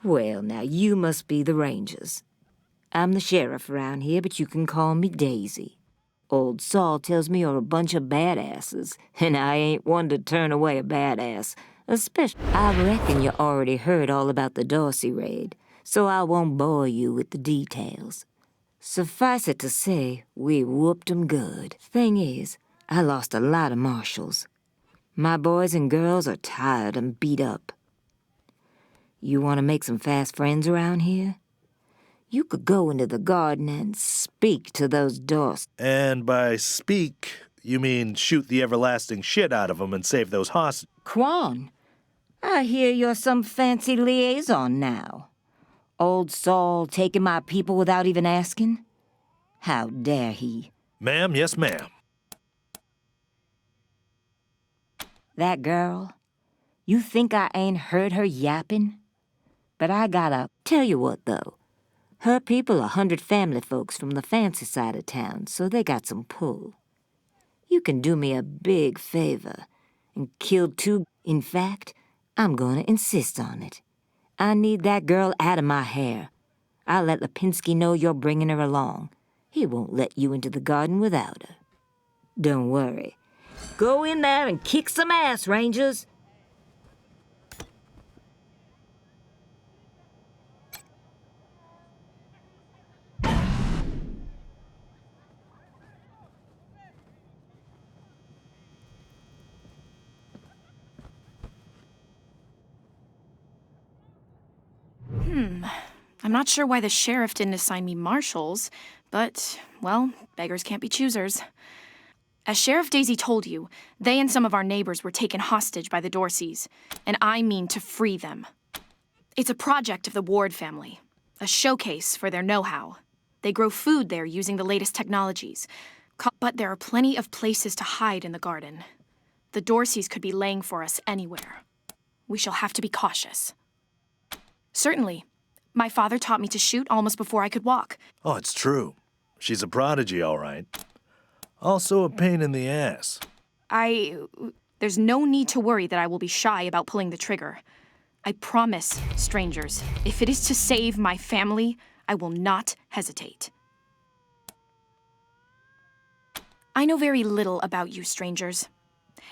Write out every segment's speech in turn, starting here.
Well, now you must be the Rangers. I'm the sheriff around here, but you can call me Daisy. Old Saul tells me you're a bunch of badasses, and I ain't one to turn away a badass. Especially, I reckon you already heard all about the Dorsi raid, so I won't bore you with the details. Suffice it to say, we whooped 'em good. Thing is, I lost a lot of marshals. My boys and girls are tired and beat up. You want to make some fast friends around here? You could go into the garden and speak to those Dorsi. And by speak, you mean shoot the everlasting shit out of them and save those hostages? Quan, I hear you're some fancy liaison now. Old Saul taking my people without even asking? How dare he? Ma'am, yes, ma'am. That girl, you think I ain't heard her yapping? But I gotta tell you what, though. Her people are 100 family folks from the fancy side of town, so they got some pull. You can do me a big favor and kill 2. In fact, I'm gonna insist on it. I need that girl out of my hair. I'll let Lipinski know you're bringing her along. He won't let you into the garden without her. Don't worry. Go in there and kick some ass, Rangers. I'm not sure why the sheriff didn't assign me marshals, but, well, beggars can't be choosers. As Sheriff Daisy told you, they and some of our neighbors were taken hostage by the Dorsis, and I mean to free them. It's a project of the Ward family, a showcase for their know-how. They grow food there using the latest technologies, but there are plenty of places to hide in the garden. The Dorsis could be laying for us anywhere. We shall have to be cautious. Certainly. My father taught me to shoot almost before I could walk. Oh, it's true. She's a prodigy, all right. Also a pain in the ass. There's no need to worry that I will be shy about pulling the trigger. I promise, strangers, if it is to save my family, I will not hesitate. I know very little about you, strangers.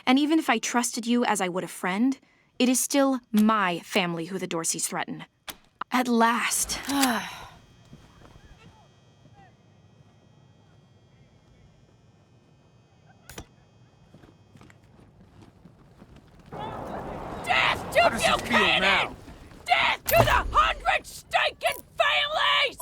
And even if I trusted you as I would a friend, it is still my family who the Dorsis threaten. At last. Death to Buchanan! Death to the 100 stinking families!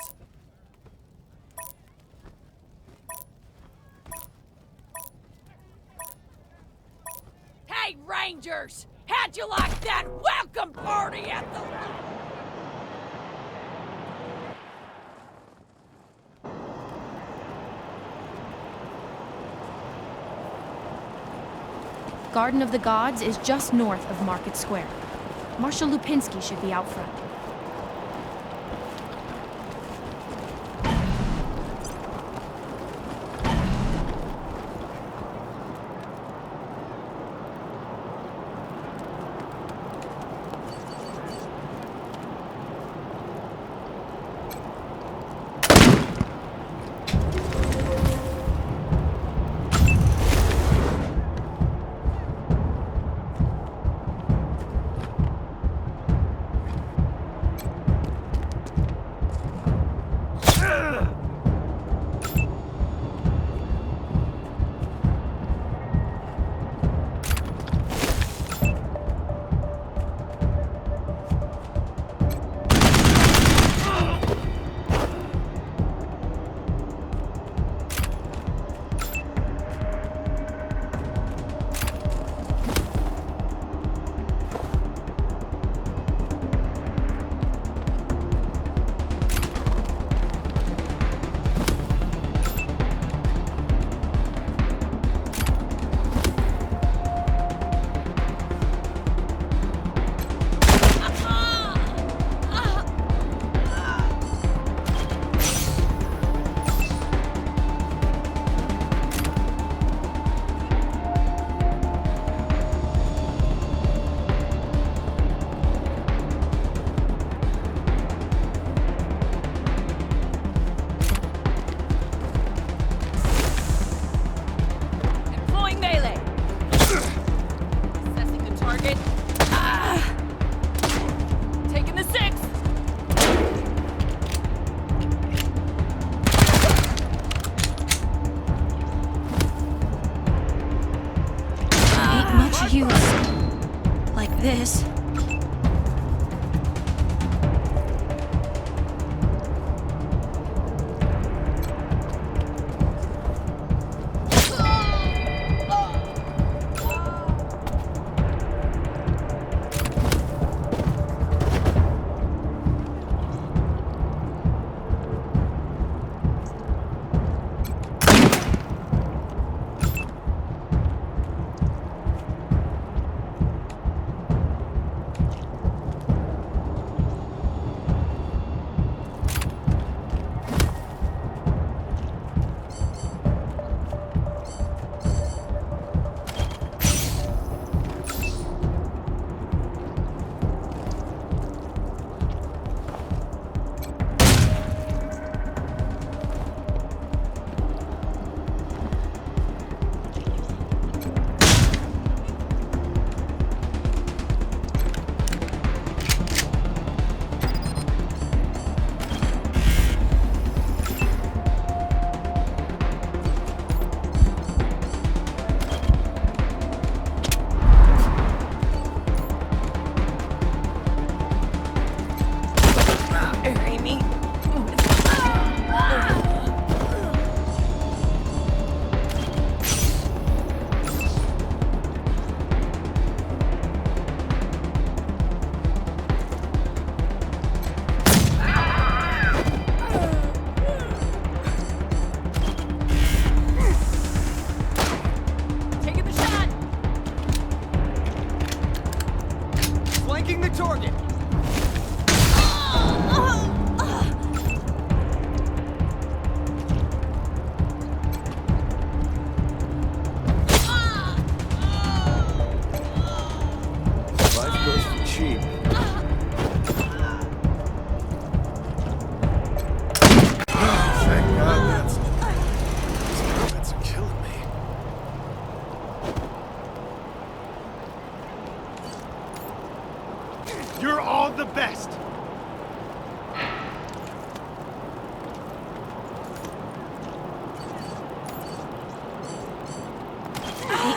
Hey, Rangers! How'd you like that welcome party at the... Garden of the Gods is just north of Market Square. Marshal Lipinski should be out front.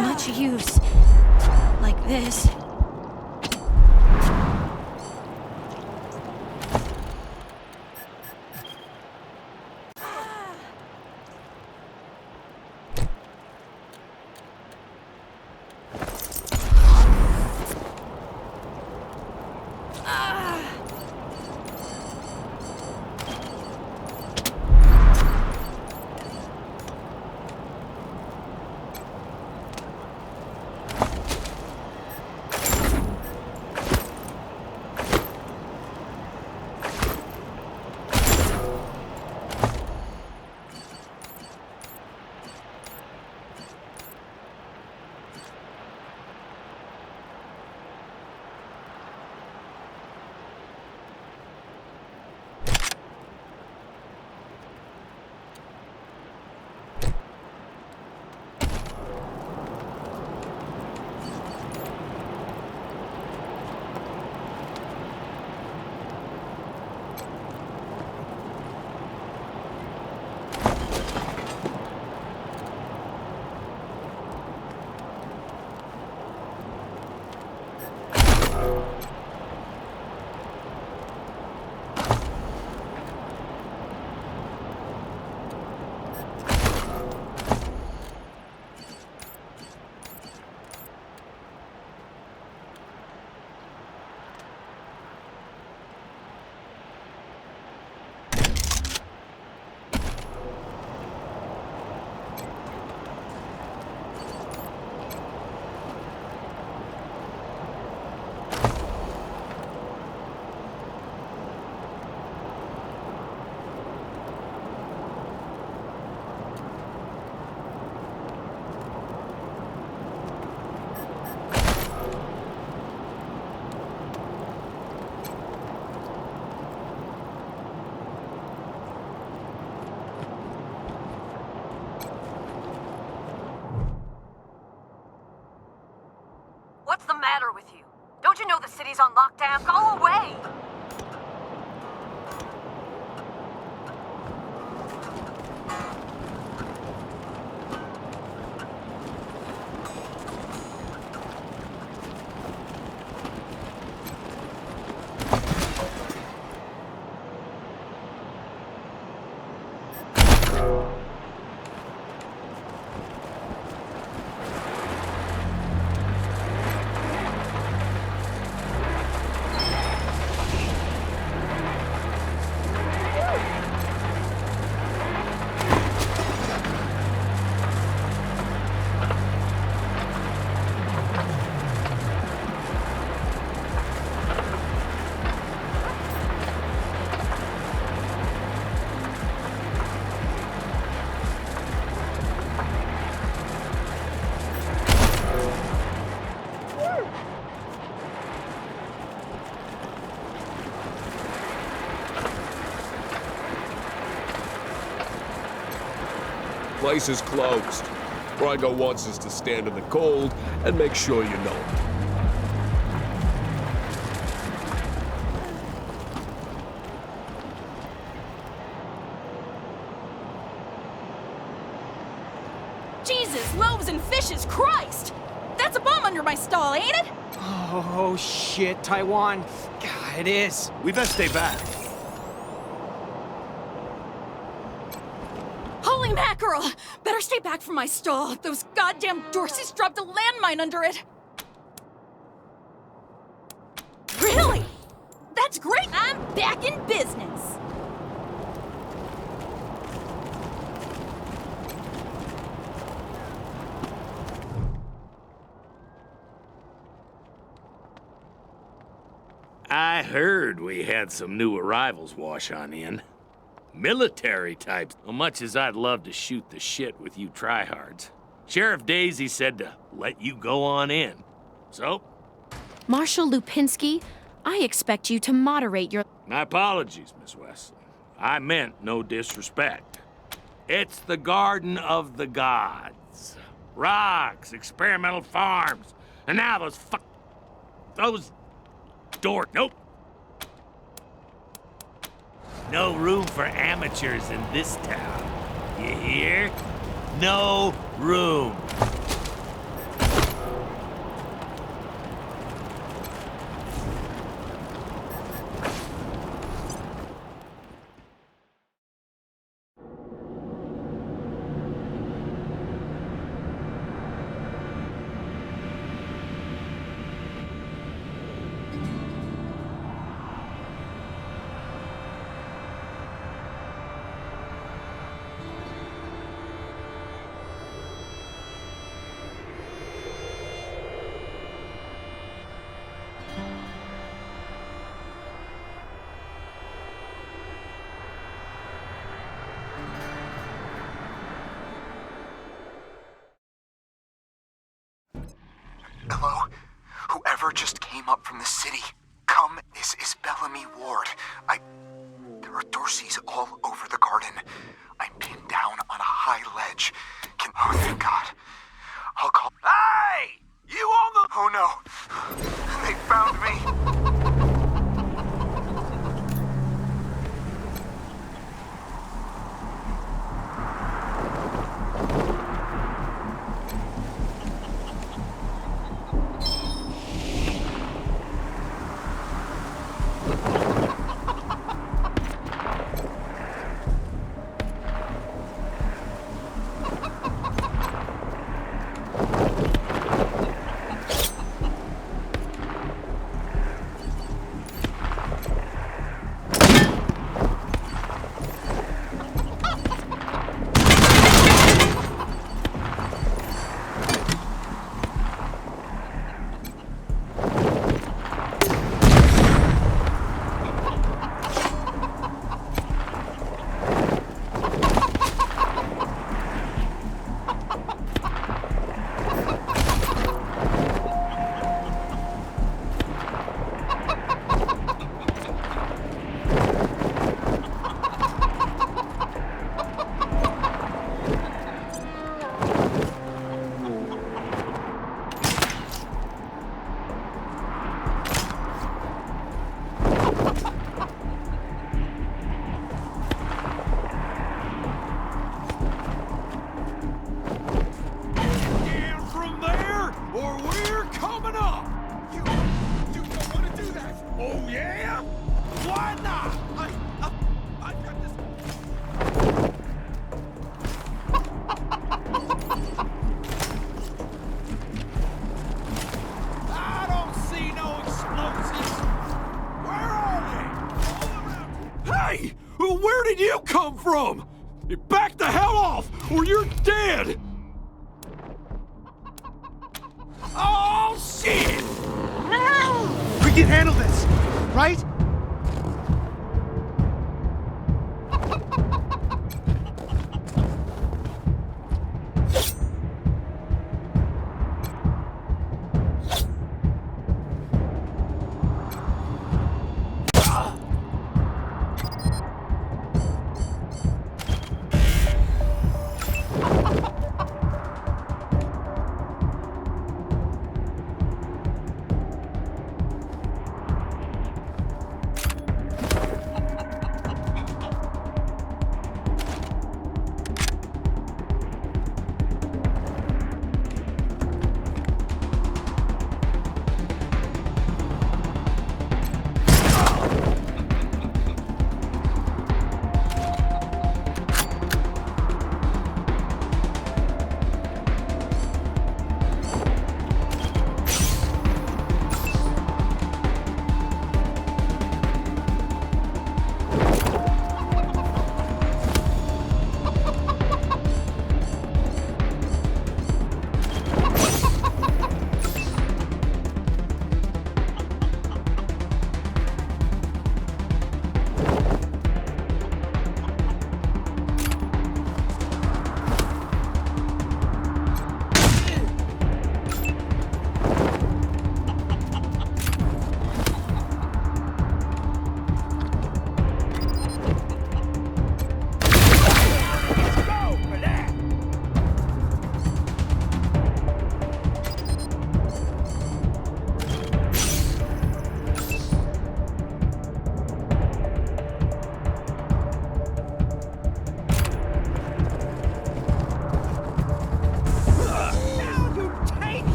much use. Like this. What's the matter with you? Don't you know the city's on lockdown? Go away! Place is closed. Bronco wants us to stand in the cold and make sure you know it. Jesus, loaves and fishes, Christ! That's a bomb under my stall, ain't it? Oh, shit, Taiwan. God, it is. We best stay back. Holy mackerel! Better stay back from my stall. Those goddamn Dorsies dropped a landmine under it. Really? That's great! I'm back in business. I heard we had some new arrivals wash on in. Military types. As much as I'd love to shoot the shit with you tryhards. Sheriff Daisy said to let you go on in. So? Marshal Lupinski, I expect you to moderate your... My apologies, Miss Wesley. I meant no disrespect. It's the Garden of the Gods. Rocks, experimental farms, and now those nope. No room for amateurs in this town. You hear? No room. just came up from the city. Come is Bellamy Ward. There are Dorsis all over the garden. I'm pinned down on a high ledge. Oh, thank God. I'll call... Hey! You on the... Oh, no. They found me. Where did you come from? Back the hell off, or you're dead! Oh, shit! We can handle this, right?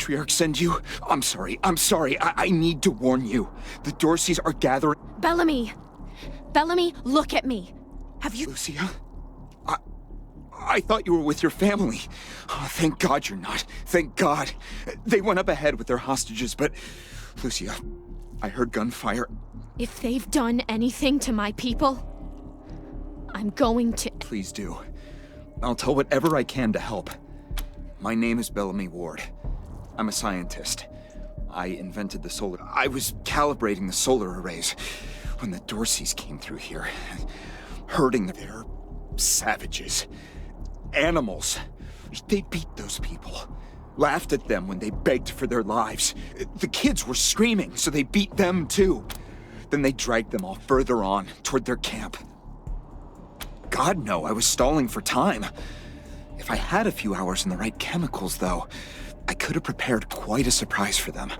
Patriarch send you? I'm sorry. I need to warn you. The Dorsis are gathering... Bellamy! Bellamy, look at me! Have you... Lucia? I thought you were with your family. Oh, thank God you're not. Thank God. They went up ahead with their hostages, but... Lucia, I heard gunfire. If they've done anything to my people, I'm going to... Please do. I'll tell whatever I can to help. My name is Bellamy Ward. I'm a scientist. I invented the solar... I was calibrating the solar arrays when the Dorsis came through here. Herding them. They're savages. Animals. They beat those people. Laughed at them when they begged for their lives. The kids were screaming, so they beat them too. Then they dragged them all further on, toward their camp. God, no, I was stalling for time. If I had a few hours and the right chemicals, though, I could have prepared quite a surprise for them.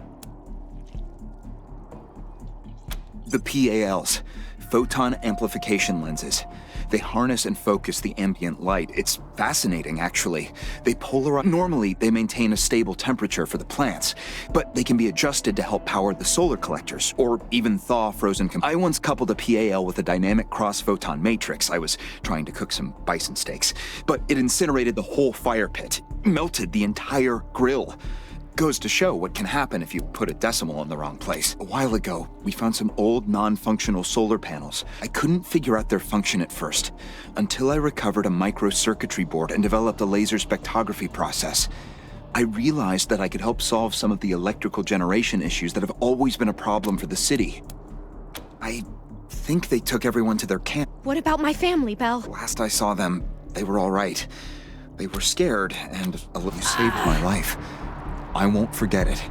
The PALs, photon amplification lenses. They harness and focus the ambient light. It's fascinating, actually. They polarize. Normally, they maintain a stable temperature for the plants, but they can be adjusted to help power the solar collectors, or even thaw frozen... I once coupled a PAL with a dynamic cross-photon matrix. I was trying to cook some bison steaks, but it incinerated the whole fire pit, melted the entire grill. Goes to show what can happen if you put a decimal in the wrong place. A while ago, we found some old non-functional solar panels. I couldn't figure out their function at first, until I recovered a microcircuitry board and developed a laser spectrography process. I realized that I could help solve some of the electrical generation issues that have always been a problem for the city. I think they took everyone to their camp. What about my family, Belle? Last I saw them, they were all right. They were scared, and you saved my life. I won't forget it.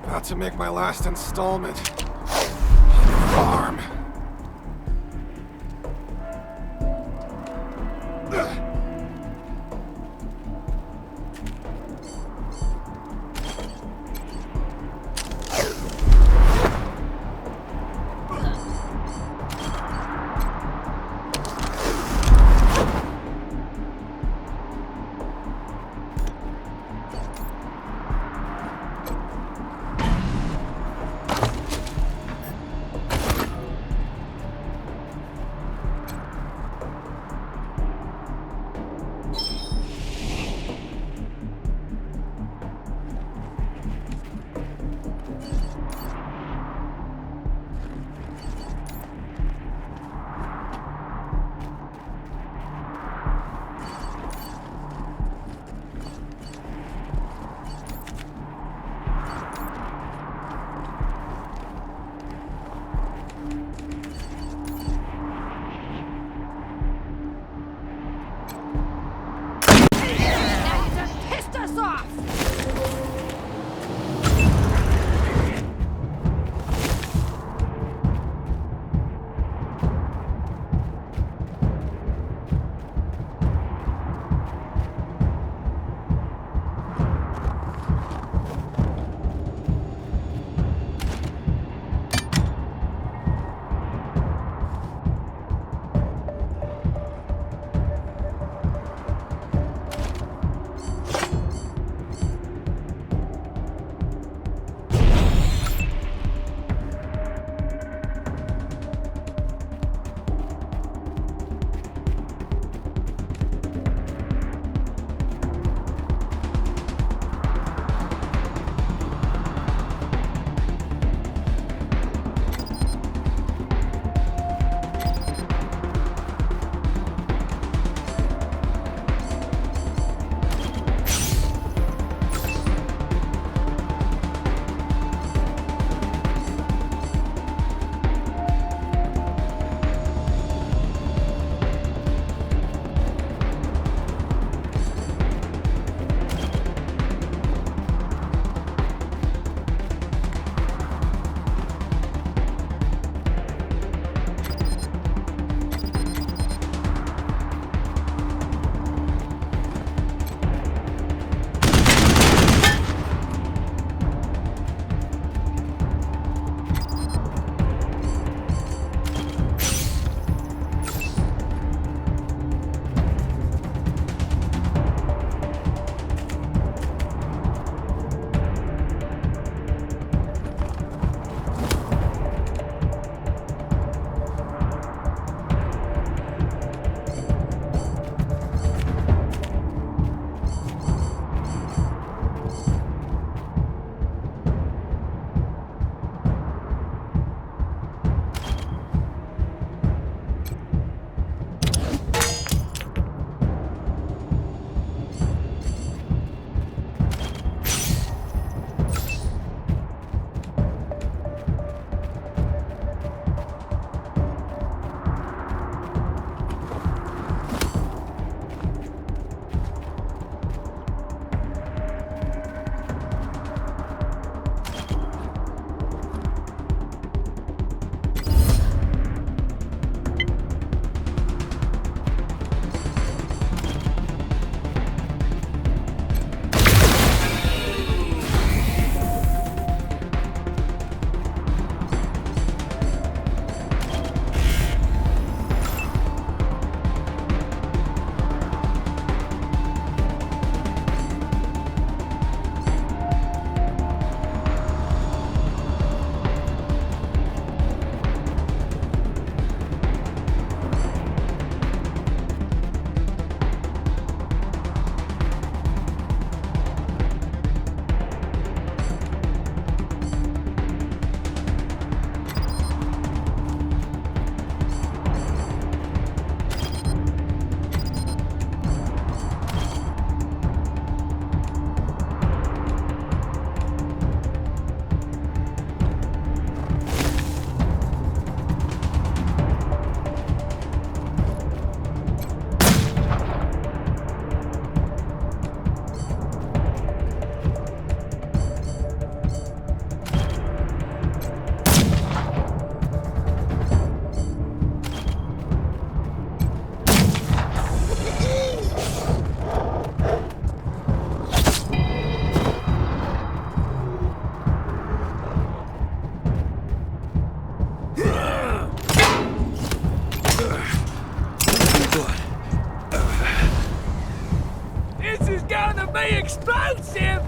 About to make my last installment on the farm. be explosive!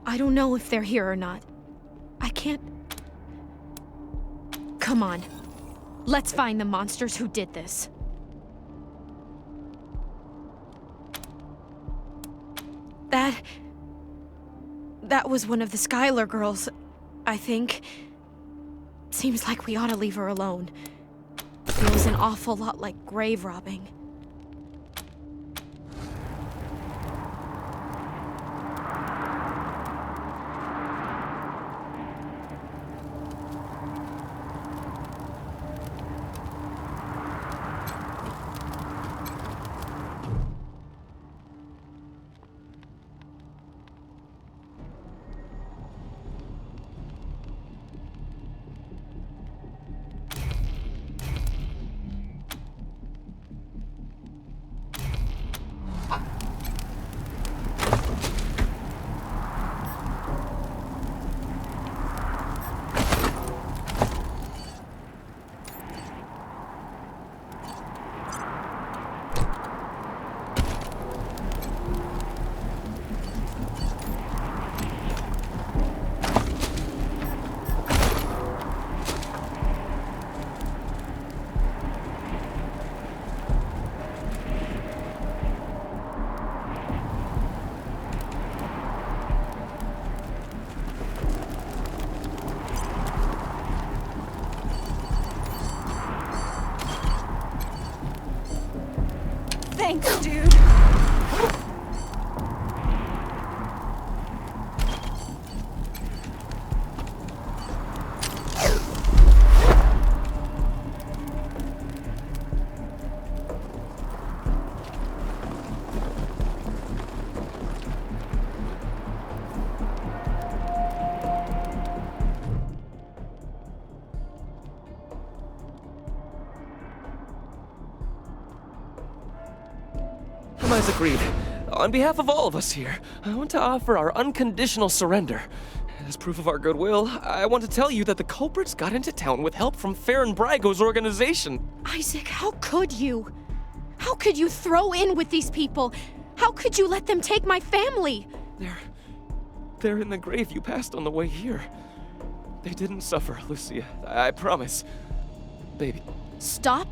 I don't know if they're here or not. I can't... Come on. Let's find the monsters who did this. That was one of the Skylar girls, I think. Seems like we ought to leave her alone. Feels an awful lot like grave robbing. guys agreed. On behalf of all of us here, I want to offer our unconditional surrender. As proof of our goodwill, I want to tell you that the culprits got into town with help from Farron Brago's organization. Isaac, how could you? How could you throw in with these people? How could you let them take my family? They're in the grave you passed on the way here. They didn't suffer, Lucia. I promise. Baby. Stop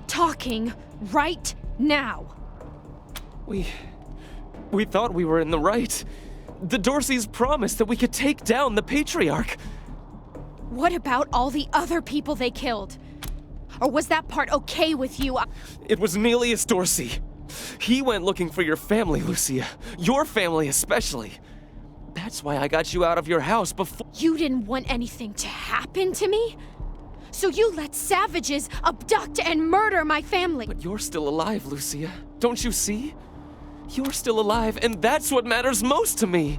talking right now. We thought we were in the right. The Dorsis promised that we could take down the Patriarch. What about all the other people they killed? Or was that part okay with you? It was Nelius Dorsey. He went looking for your family, Lucia. Your family especially. That's why I got you out of your house before— You didn't want anything to happen to me? So you let savages abduct and murder my family. But you're still alive, Lucia. Don't you see? You're still alive, and that's what matters most to me.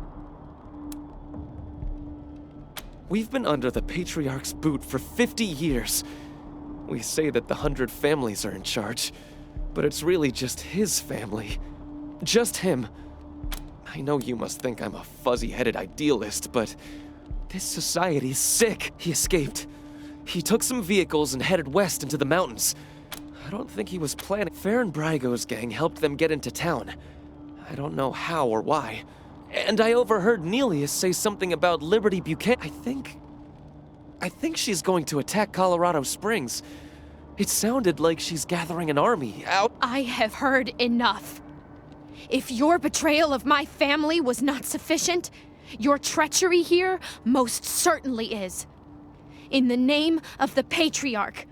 We've been under the Patriarch's boot for 50 years. We say that the 100 families are in charge, but it's really just his family. Just him. I know you must think I'm a fuzzy-headed idealist, but this society's sick. He escaped. He took some vehicles and headed west into the mountains. I don't think he was planning. Farron Brago's gang helped them get into town. I don't know how or why. And I overheard Nelius say something about Liberty Buchanan. I think she's going to attack Colorado-Springs. It sounded like she's gathering an army out. I have heard enough. If your betrayal of my family was not sufficient, your treachery here most certainly is. In the name of the Patriarch,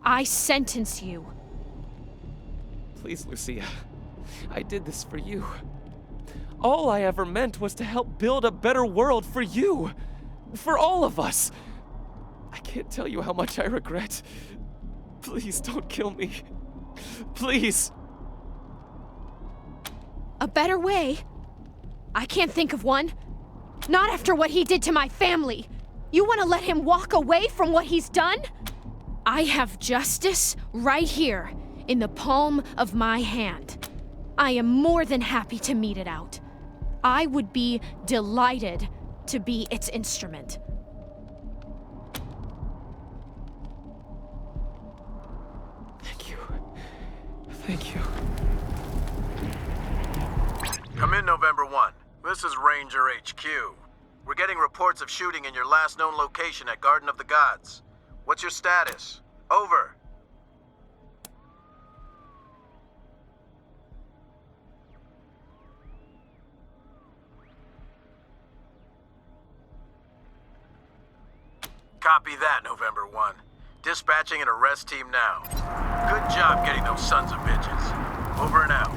I sentence you. Please, Lucia. I did this for you. All I ever meant was to help build a better world for you. For all of us. I can't tell you how much I regret. Please don't kill me. Please. A better way? I can't think of one. Not after what he did to my family. You want to let him walk away from what he's done? I have justice right here, in the palm of my hand. I am more than happy to mete it out. I would be delighted to be its instrument. Thank you. Thank you. Come in, November 1. This is Ranger HQ. We're getting reports of shooting in your last known location at Garden of the Gods. What's your status? Over. Copy that, November 1. Dispatching an arrest team now. Good job getting those sons of bitches. Over and out.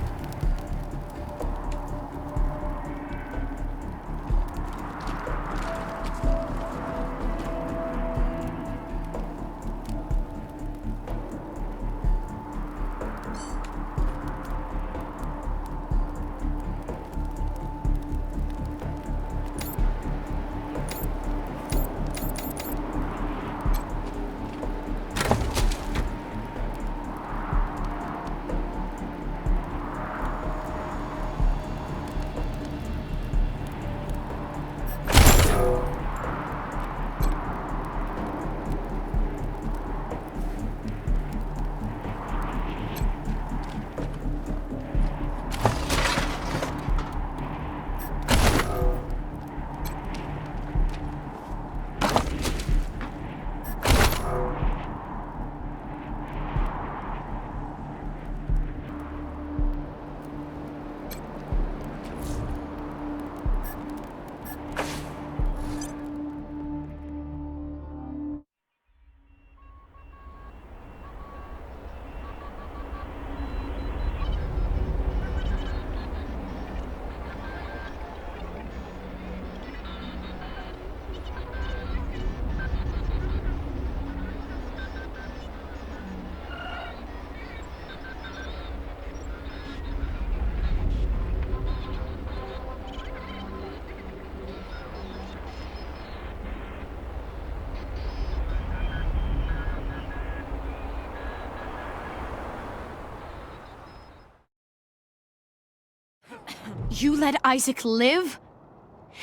You let Isaac live?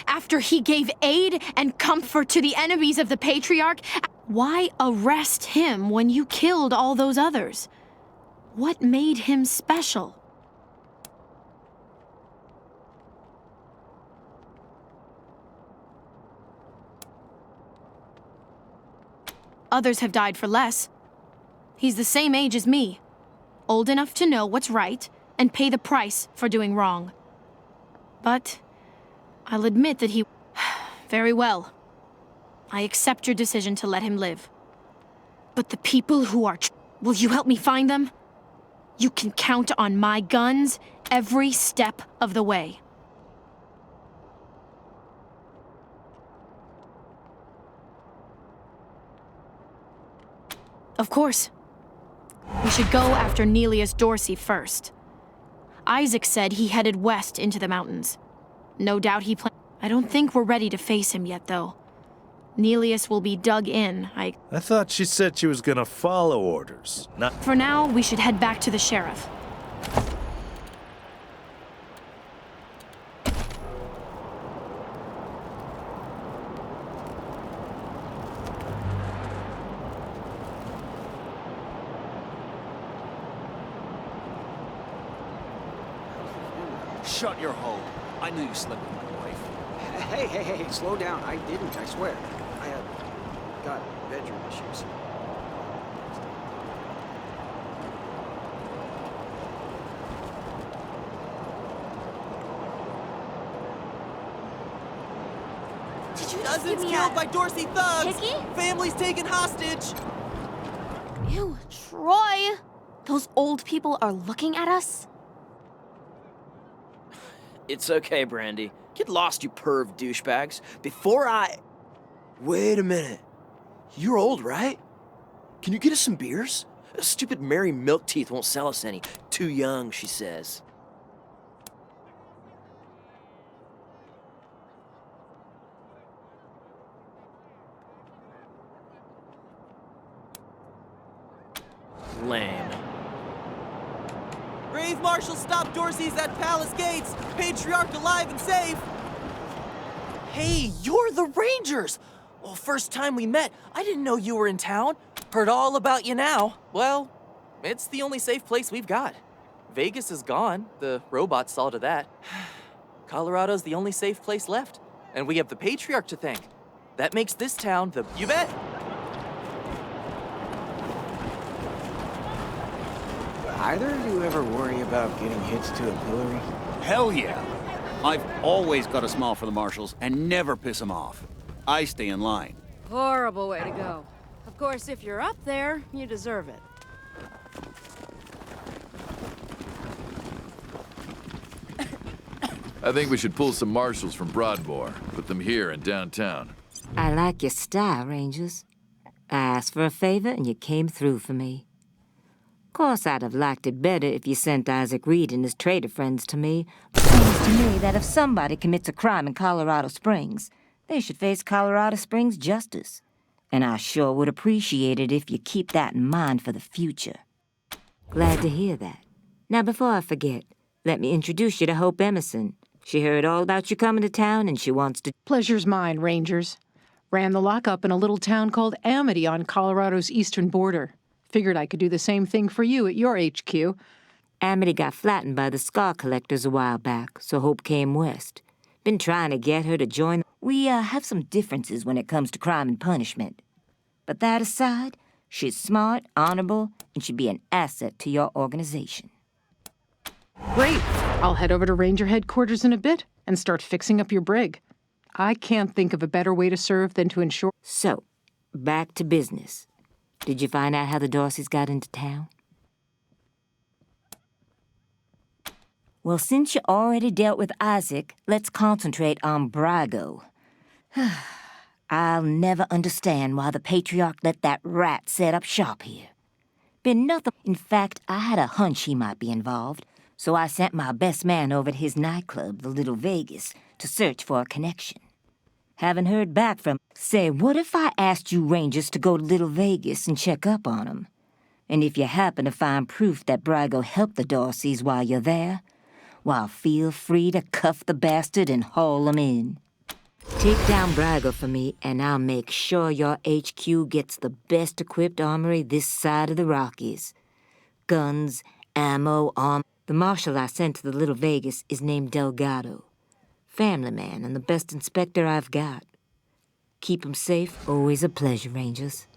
After he gave aid and comfort to the enemies of the Patriarch? Why arrest him when you killed all those others? What made him special? Others have died for less. He's the same age as me, old enough to know what's right and pay the price for doing wrong. But I'll admit that he... Very well. I accept your decision to let him live. But the people who are... Will you help me find them? You can count on my guns every step of the way. Of course. We should go after Nelius Dorsey first. Isaac said he headed west into the mountains. No doubt he planned... I don't think we're ready to face him yet, though. Nelius will be dug in. I thought she said she was gonna follow orders, not... For now, we should head back to the sheriff. Shut your hole. I knew you slept with my wife. Hey, slow down. I didn't, I swear. I got bedroom issues. Did you just give me killed by Dorsey thugs! Hickey? Family's taken hostage! Ew, Troy! Those old people are looking at us? It's okay, Brandy. Get lost, you perv douchebags. Before I... Wait a minute. You're old, right? Can you get us some beers? Stupid Mary Milkteeth won't sell us any. Too young, she says. Lame. Brave Marshal stopped Dorsey's at Palace Gates. Patriarch alive and safe. Hey, you're the Rangers! Well, first time we met, I didn't know you were in town. Heard all about you now. Well, it's the only safe place we've got. Vegas is gone. The robots saw to that. Colorado's the only safe place left. And we have the Patriarch to thank. That makes this town the... You bet! Either of you ever worry about getting hitched to a pillory? Hell yeah. I've always got a smile for the marshals and never piss them off. I stay in line. Horrible way to go. Of course, if you're up there, you deserve it. I think we should pull some marshals from Broadmoor, put them here in downtown. I like your style, Rangers. I asked for a favor and you came through for me. Of course, I'd have liked it better if you sent Isaac Reed and his traitor friends to me. But it seems to me that if somebody commits a crime in Colorado-Springs, they should face Colorado-Springs justice. And I sure would appreciate it if you keep that in mind for the future. Glad to hear that. Now, before I forget, let me introduce you to Hope Emerson. She heard all about you coming to town, and she wants to... Pleasure's mine, Rangers. Ran the lockup in a little town called Amity on Colorado's eastern border. Figured I could do the same thing for you at your HQ. Amity got flattened by the scar collectors a while back, so Hope came west. Been trying to get her to join. We have some differences when it comes to crime and punishment. But that aside, she's smart, honorable, and should be an asset to your organization. Great. I'll head over to Ranger headquarters in a bit and start fixing up your brig. I can't think of a better way to serve than to ensure... So, back to business. Did you find out how the Dorseys got into town? Well, since you already dealt with Isaac, let's concentrate on Brago. I'll never understand why the Patriarch let that rat set up shop here. Been nothing. In fact, I had a hunch he might be involved, so I sent my best man over to his nightclub, the Little Vegas, to search for a connection. Haven't heard back from... Say, what if I asked you Rangers to go to Little Vegas and check up on him? And if you happen to find proof that Brago helped the Dorseys while you're there, Well, feel free to cuff the bastard and haul him in. Take down Braga for me, and I'll make sure your HQ gets the best equipped armory this side of the Rockies. Guns, ammo, arm. The marshal I sent to the Little Vegas is named Delgado. Family man and the best inspector I've got. Keep him safe, always a pleasure, Rangers.